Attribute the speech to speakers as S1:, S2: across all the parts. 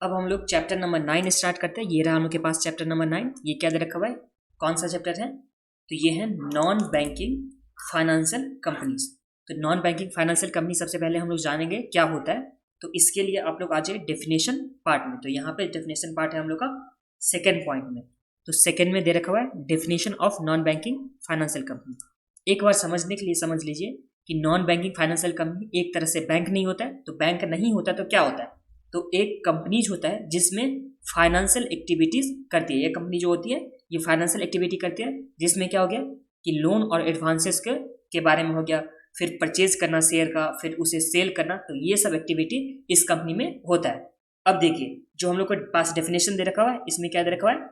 S1: अब हम लोग चैप्टर नंबर 9 स्टार्ट करते हैं। ये रहा हम लोग के पास चैप्टर नंबर 9। ये क्या दे रखा हुआ है, कौन सा चैप्टर है? तो ये है नॉन बैंकिंग फाइनेंशियल कंपनीज। तो नॉन बैंकिंग फाइनेंशियल कंपनी सबसे पहले हम लोग जानेंगे क्या होता है। तो इसके लिए आप लोग आ जाए डेफिनेशन पार्ट में। तो यहाँ पे डेफिनेशन पार्ट है हम लोग का सेकेंड पॉइंट में। तो सेकेंड में दे रखा हुआ है definition of non banking financial company. एक बार समझने के लिए समझ लीजिए कि नॉन बैंकिंग फाइनेंशियल कंपनी एक तरह से बैंक नहीं होता है। तो बैंक नहीं होता तो क्या होता है? तो एक कंपनीज होता है जिसमें फाइनेंशियल एक्टिविटीज करती है। ये कंपनी जो होती है ये फाइनेंशियल एक्टिविटी करती है, जिसमें क्या हो गया कि लोन और एडवांसेस के बारे में हो गया, फिर परचेज करना शेयर का, फिर उसे सेल करना। तो ये सब एक्टिविटी इस कंपनी में होता है। अब देखिए जो हम लोग के पास डेफिनेशन दे रखा हुआ है, इसमें क्या दे रखा हुआ है,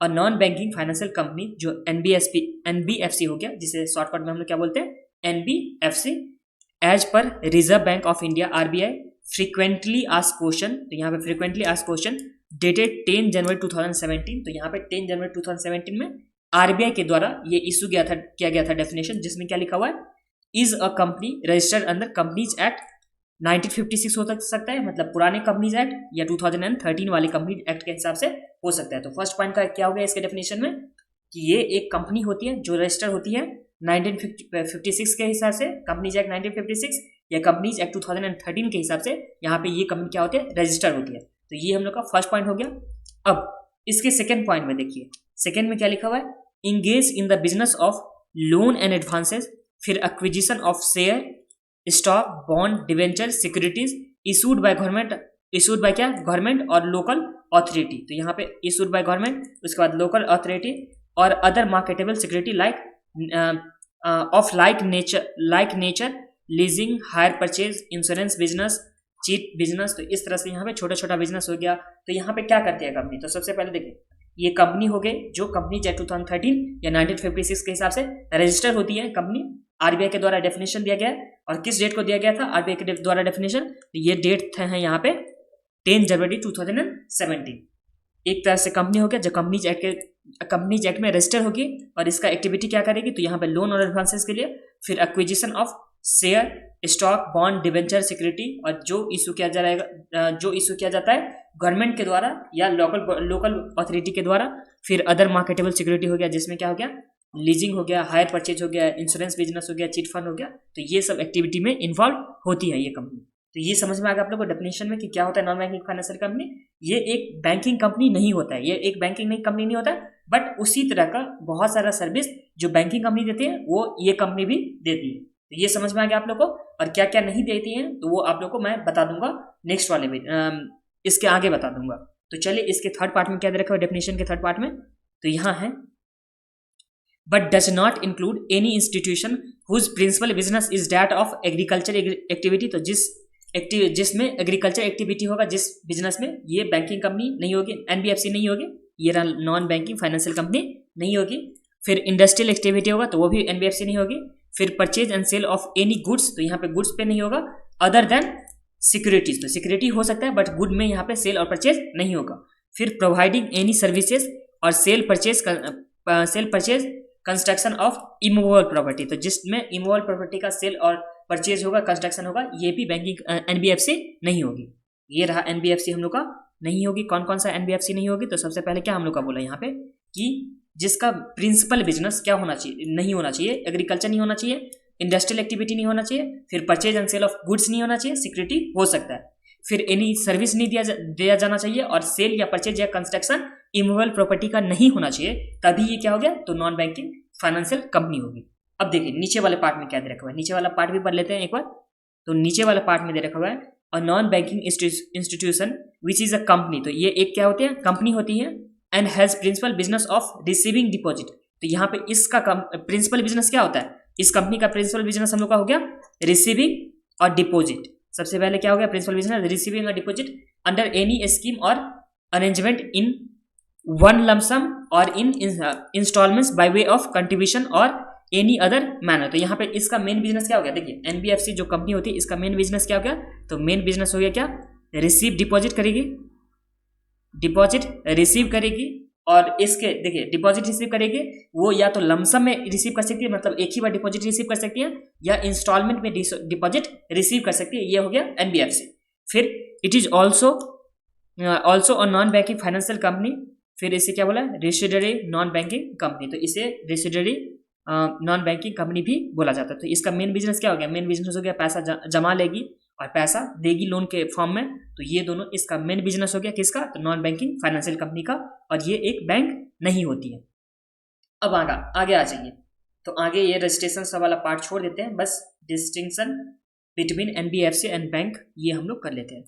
S1: और नॉन बैंकिंग फाइनेंशियल कंपनी जो एनबीएफसी हो गया, जिसे शॉर्टकट में हम लोग क्या बोलते हैं, एनबीएफसी, एज पर Reserve Bank of India RBI frequently ask question. तो यहाँ पे frequently ask question dated 10 January 2017। तो यहाँ पे 10 जनवरी 2017 में आरबीआई के द्वारा ये इशू किया गया था डेफिनेशन, जिसमें क्या लिखा हुआ है, is a company registered under companies act 1956 हो सकता है, मतलब पुराने कंपनीज एक्ट, या 2013 वाले कंपनीज एक्ट के हिसाब से हो सकता है। तो फर्स्ट पॉइंट का क्या हो गया इसके डेफिनेशन में कि ये एक कंपनी होती है जो रजिस्टर होती है 1956 के हिसाब से, कंपनीज एक्ट 1956 या कंपनीज एक्ट 2013 के हिसाब से यहाँ पे ये कंपनी क्या होती है, रजिस्टर होती है। तो ये हम लोग का फर्स्ट पॉइंट हो गया। अब इसके सेकेंड पॉइंट में देखिए, सेकेंड में क्या लिखा हुआ है, engage in the business of loan and advances, फिर acquisition of share, stock, bond, debenture, securities issued by government, issued by क्या, गवर्नमेंट और लोकल अथॉरिटी। तो यहाँ पे इशूड बाय गवर्नमेंट, उसके बाद लोकल अथॉरिटी, और other marketable security like of like nature, leasing, hire purchase, insurance business, chit business. तो इस तरह से यहाँ पे छोटा छोटा बिजनेस हो गया। तो यहाँ पे क्या करती है कंपनी? तो सबसे पहले देखिए, ये कंपनी हो गई जो कंपनी एक्ट 2013 या 1956 के हिसाब से रजिस्टर होती है कंपनी, आरबीआई के द्वारा डेफिनेशन दिया गया है। और किस डेट को दिया गया था आरबीआई के द्वारा डेफिनेशन? तो ये डेट है यहाँ पे 10 जनवरी 2017। एक तरह से कंपनी हो गया जो कंपनीज एक्ट में रजिस्टर होगी, और इसका एक्टिविटी क्या करेगी? तो यहाँ पे लोन और एडवांसेस के लिए, फिर acquisition of share, stock, bond, debenture, security, और जो इशू किया जाता है गवर्नमेंट के द्वारा या लोकल अथॉरिटी के द्वारा, फिर अदर मार्केटेबल सिक्योरिटी हो गया, जिसमें क्या हो गया, लीजिंग हो गया, हायर परचेज हो गया, इंश्योरेंस बिजनेस हो गया, चिट फंड हो गया। तो ये सब एक्टिविटी में इन्वॉल्व होती है ये कंपनी। तो ये समझ में आ गया आप लोग को डेफिनेशन में कि क्या होता है नॉन बैंकिंग फाइनेंशियल कंपनी। ये एक बैंकिंग कंपनी नहीं होता है, ये एक बैंकिंग कंपनी नहीं होता है, बट उसी तरह का बहुत सारा सर्विस जो बैंकिंग कंपनी देती है वो ये कंपनी भी देती है। तो ये समझ में आ गया आप लोग को। और क्या क्या नहीं देती है तो वो आप लोग को मैं बता दूंगा नेक्स्ट वाले में, इसके आगे बता दूंगा। तो चलिए इसके थर्ड पार्ट में क्या दे रखा है डेफिनेशन के थर्ड पार्ट में। तो यहाँ है, but does not include any institution whose principal business is that of agriculture activity। तो जिसमें एग्रीकल्चर एक्टिविटी होगा, जिस बिजनेस में, ये बैंकिंग कंपनी नहीं होगी, एनबीएफसी नहीं होगी, ये नॉन बैंकिंग फाइनेंशियल कंपनी नहीं होगी। फिर इंडस्ट्रियल एक्टिविटी होगा तो वो भी एनबीएफसी नहीं होगी। फिर purchase and sale of any goods, तो यहाँ पे गुड्स पे नहीं होगा। अदर देन सिक्योरिटीज, तो सिक्योरिटी हो सकता है बट गुड में यहाँ पे सेल और परचेज नहीं होगा। फिर प्रोवाइडिंग एनी सर्विसेज और cell purchase construction of immovable property, तो जिसमें इमूवेबल प्रॉपर्टी का सेल और परचेज होगा, कंस्ट्रक्शन होगा, ये भी बैंकिंग एनबीएफसी नहीं होगी। ये रहा एनबीएफसी हम लोग का नहीं होगी। कौन कौन सा एनबीएफसी नहीं होगी? तो सबसे पहले क्या हम लोग का बोला यहाँ पे कि जिसका प्रिंसिपल बिजनेस क्या होना चाहिए, नहीं होना चाहिए, एग्रीकल्चर नहीं होना चाहिए, इंडस्ट्रियल एक्टिविटी नहीं होना चाहिए, फिर purchase and sale of goods नहीं होना चाहिए, सिक्योरिटी हो सकता है, फिर एनी सर्विस नहीं दिया जाना चाहिए, और सेल या परचेज या कंस्ट्रक्शन इमूवेबल प्रॉपर्टी का नहीं होना चाहिए, तभी ये क्या हो गया, तो नॉन बैंकिंग फाइनेंशियल कंपनी होगी। अब देखिए नीचे वाले पार्ट में क्या दे रखा हुआ है, नीचे वाला पार्ट भी पढ़ लेते हैं एक बार। तो नीचे वाला पार्ट में दे रखा हुआ है और non banking institution which is a company, तो ये एक क्या होती है, कंपनी होती है, and has principal business of receiving deposit. तो यहाँ पे इसका प्रिंसिपल बिजनेस क्या होता है, इस कंपनी का प्रिंसिपल बिजनेस हम लोग का हो गया रिसीविंग और डिपॉजिट। सबसे पहले क्या हो गया, प्रिंसिपल बिजनेस रिसीविंग और डिपॉजिट अंडर एनी स्कीम और अरेंजमेंट इन वन लमसम और in instalments by way of contribution और एनी अदर मैनर। तो यहाँ पे इसका मेन बिजनेस क्या हो गया, देखिए एनबीएफसी जो कंपनी होती है इसका मेन बिजनेस क्या हो गया, तो मेन बिजनेस हो गया क्या, रिसीव डिपॉजिट करेगी, डिपॉजिट रिसीव करेगी, और इसके देखिए डिपॉजिट रिसीव करेगी वो या तो लमसम में रिसीव कर सकती है, मतलब एक ही बार डिपॉजिट रिसीव कर सकती है, या इंस्टॉलमेंट में डिपॉजिट रिसीव कर सकती है, ये हो गया एनबीएफसी। फिर it is also also a non banking financial company, फिर इसे क्या बोला, रेसिडरी नॉन बैंकिंग कंपनी, तो इसे रेसिडरी नॉन बैंकिंग कंपनी भी बोला जाता है। तो इसका मेन बिजनेस क्या हो गया, मेन बिजनेस हो गया पैसा जमा लेगी और पैसा देगी लोन के फॉर्म में, तो ये दोनों इसका मेन बिजनेस हो गया किसका, तो नॉन बैंकिंग फाइनेंशियल कंपनी का, और ये एक बैंक नहीं होती है। अब आगे आ जाइए, तो आगे ये रजिस्ट्रेशन वाला पार्ट छोड़ देते हैं, बस distinction between NBFC and bank ये हम लोग कर लेते हैं।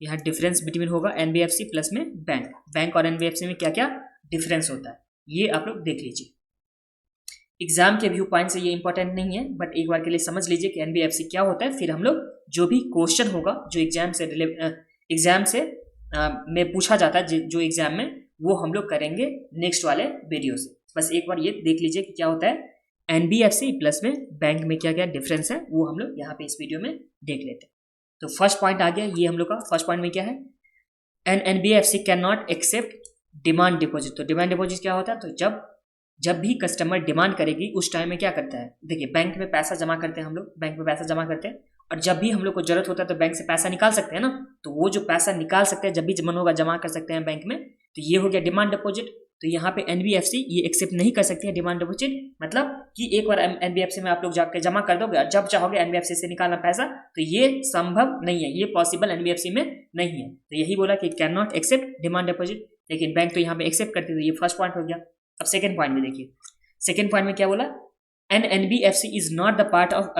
S1: यहाँ डिफरेंस बिटवीन होगा एनबीएफसी प्लस में बैंक, बैंक और एनबीएफसी में क्या क्या डिफरेंस होता है ये आप लोग देख लीजिए। एग्जाम के व्यू पॉइंट से ये इंपॉर्टेंट नहीं है, बट एक बार के लिए समझ लीजिए कि एनबीएफसी क्या होता है, फिर हम लोग जो भी क्वेश्चन होगा जो एग्जाम से में पूछा जाता है जो एग्जाम में, वो हम लोग करेंगे नेक्स्ट वाले वीडियो से। बस एक बार ये देख लीजिए कि क्या होता है एनबीएफसी प्लस में बैंक में क्या क्या डिफरेंस है, वो हम लोग यहाँ पे इस वीडियो में देख लेते हैं। तो फर्स्ट पॉइंट आ गया ये हम लोग का। फर्स्ट पॉइंट में क्या है, an NBFC can not accept demand deposit. तो डिमांड डिपॉजिट क्या होता है, तो जब भी कस्टमर डिमांड करेगी उस टाइम में क्या करता है, देखिए बैंक में पैसा जमा करते हैं हम लोग, बैंक में पैसा जमा करते हैं, और जब भी हम लोग को जरूरत होता है तो बैंक से पैसा निकाल सकते हैं ना, तो वो जो पैसा निकाल सकते हैं जब भी मन होगा जमा कर सकते हैं बैंक में, तो ये हो गया डिमांड डिपॉजिट। तो यहाँ पे एनबीएफसी ये एक्सेप्ट नहीं कर सकती है डिमांड डिपॉजिट, मतलब कि एक बार एनबीएफसी में आप लोग जाकर जमा कर दोगे और जब चाहोगे एनबीएफसी से निकालना पैसा, तो ये संभव नहीं है, ये पॉसिबल एनबीएफसी में नहीं है। तो यही बोला कि can not accept demand deposit, लेकिन बैंक तो यहाँ पे एक्सेप्ट करती है, तो ये फर्स्ट पॉइंट हो गया। अब सेकंड पॉइंट में देखिए, सेकंड पॉइंट में क्या बोला, NBFC is not the part of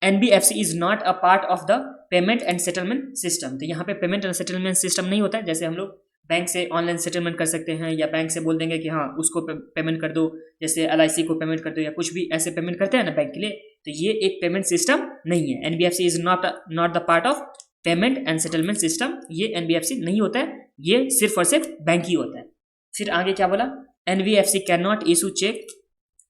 S1: NBFC is not a part of the payment and settlement system. तो यहाँ पे पेमेंट एंड सेटलमेंट सिस्टम नहीं होता है, जैसे हम लोग बैंक से ऑनलाइन सेटलमेंट कर सकते हैं, या बैंक से बोल देंगे कि हाँ उसको पेमेंट कर दो, जैसे एलआईसी को पेमेंट कर दो, या कुछ भी ऐसे पेमेंट करते हैं ना बैंक के लिए, तो ये एक पेमेंट सिस्टम नहीं है। NBFC is not the part of payment and settlement system, ये एनबीएफसी नहीं होता है, ये सिर्फ और सिर्फ बैंक ही होता है। फिर आगे क्या बोला, NBFC can not issue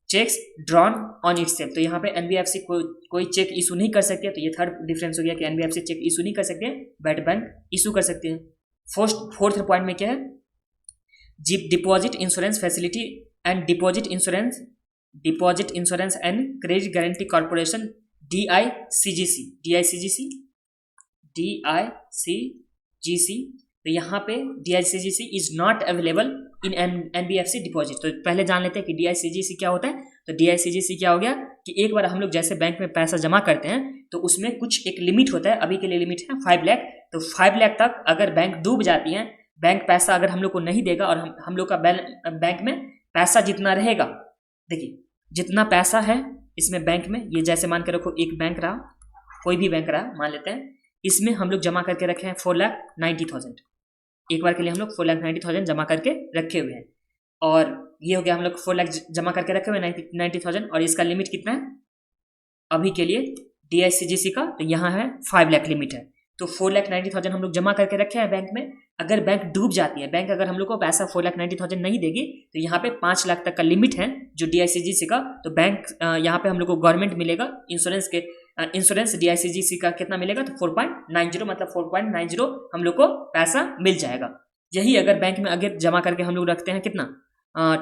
S1: cheques drawn on itself. तो यहाँ पे एनबीएफसी कोई चेक इशू नहीं कर सकती है, तो ये थर्ड डिफरेंस हो गया कि एनबीएफसी चेक इशू नहीं कर सकते हैं, बट बैंक इशू कर सकते हैं। फोर्थ पॉइंट में क्या है, deposit insurance facility and deposit insurance and credit guarantee corporation DICGC। तो यहाँ पे DICGC is not available in NBFC deposit. तो पहले जान लेते हैं कि DICGC क्या होता है। तो DICGC क्या हो गया कि एक बार हम लोग जैसे बैंक में पैसा जमा करते हैं तो उसमें कुछ एक लिमिट होता है, अभी के लिए लिमिट है 5 लाख। तो 5 लाख तक अगर बैंक डूब जाती है, बैंक पैसा अगर हम लोग को नहीं देगा और हम लोग का बैंक में पैसा जितना रहेगा, देखिए जितना पैसा है इसमें बैंक में, ये जैसे मान के रखो एक बैंक रहा, कोई भी बैंक रहा मान लेते हैं, इसमें हम लोग जमा करके रखे हैं 4,90,000। एक बार के लिए हम लोग 4,90,000 जमा करके रखे हुए हैं, और ये हो गया हम लोग 4 लाख जमा करके रखे हुए 90,000, और इसका लिमिट कितना है अभी के लिए DICGC का, तो यहाँ है 5 लाख लिमिट है। तो 4,90,000 हम लोग जमा करके रखे हैं बैंक में, अगर बैंक डूब जाती है, बैंक अगर हम लोग को पैसा 4,90,000 नहीं देगी, तो यहाँ पे 5 लाख तक का लिमिट है जो DICGC का। तो बैंक यहाँ पे हम लोग को गवर्नमेंट मिलेगा इंश्योरेंस DICGC का कितना मिलेगा, तो 4.90, मतलब 4.90 हम लोग को पैसा मिल जाएगा। यही अगर बैंक में अगर जमा करके हम लोग रखते हैं कितना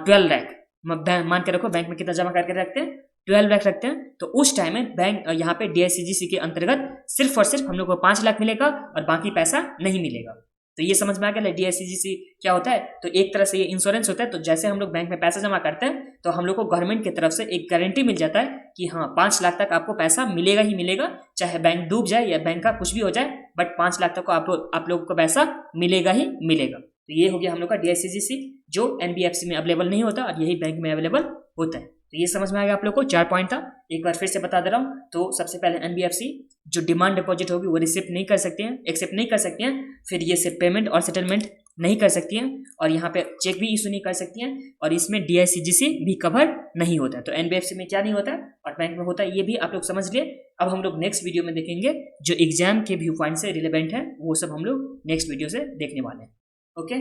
S1: 12 लाख, मान के रखो बैंक में कितना जमा करके रखते हैं 12 लाख रखते हैं, तो उस टाइम में बैंक यहाँ पे DICGC के अंतर्गत सिर्फ और सिर्फ हम लोग को 5 लाख मिलेगा और बाकी पैसा नहीं मिलेगा। तो ये समझ में आ गया DICGC क्या होता है। तो एक तरह से ये इंश्योरेंस होता है। तो जैसे हम लोग बैंक में पैसा जमा करते हैं तो हम लोग को गवर्नमेंट की तरफ से एक गारंटी मिल जाता है कि हाँ 5 लाख तक आपको पैसा मिलेगा ही मिलेगा, चाहे बैंक डूब जाए या बैंक का कुछ भी हो जाए, बट 5 लाख तक को आप लोगों को पैसा मिलेगा ही मिलेगा। तो ये हो गया हम लोग का DICGC, जो NBFC में अवेलेबल नहीं होता और यही बैंक में अवेलेबल होता है। तो ये समझ में आएगा आप लोग को, 4 पॉइंट था, एक बार फिर से बता दे रहा हूँ। तो सबसे पहले NBFC जो डिमांड डिपॉजिट होगी वो रिसिप्ट नहीं कर सकते हैं, एक्सेप्ट नहीं कर सकते हैं, फिर ये से पेमेंट और सेटलमेंट नहीं कर सकती हैं, और यहाँ पे चेक भी इशू नहीं कर सकती हैं, और इसमें DICGC भी कवर नहीं होता है। तो NBFC में क्या नहीं होता और बैंक में होता है, ये भी आप लोग समझ लिए। अब हम लोग नेक्स्ट वीडियो में देखेंगे जो एग्जाम के व्यू पॉइंट से रिलेवेंट है, वो सब हम लोग नेक्स्ट वीडियो से देखने वाले हैं। ओके।